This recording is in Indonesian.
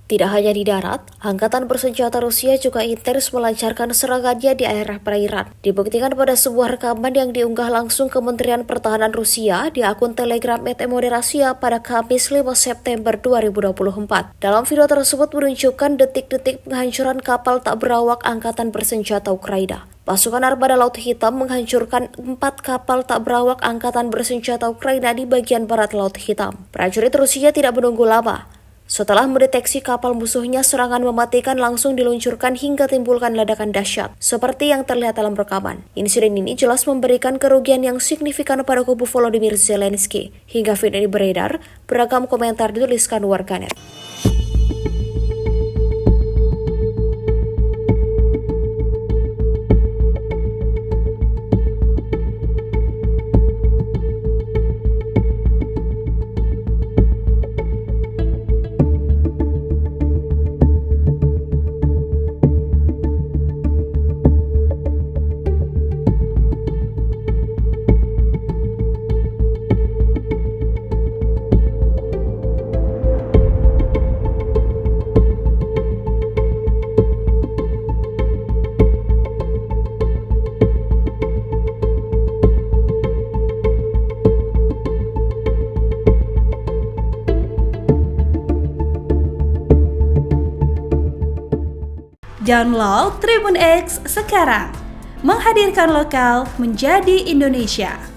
Tidak hanya di darat, angkatan bersenjata Rusia juga intens melancarkan serangannya di area perairan. Dibuktikan pada sebuah rekaman yang diunggah langsung Kementerian Pertahanan Rusia di akun Telegram @moderasiya pada Kamis 5 September 2024. Dalam video tersebut menunjukkan detik-detik penghancuran kapal tak berawak angkatan bersenjata Ukraina. Pasukan Armada Laut Hitam menghancurkan 4 kapal tak berawak angkatan bersenjata Ukraina di bagian barat Laut Hitam. Prajurit Rusia tidak menunggu lama. Setelah mendeteksi kapal musuhnya, serangan mematikan langsung diluncurkan hingga timbulkan ledakan dahsyat, seperti yang terlihat dalam rekaman. Insiden ini jelas memberikan kerugian yang signifikan pada kubu Volodymyr Zelensky. Hingga video ini beredar, beragam komentar dituliskan warganet. Download Tribun X sekarang, menghadirkan lokal menjadi Indonesia.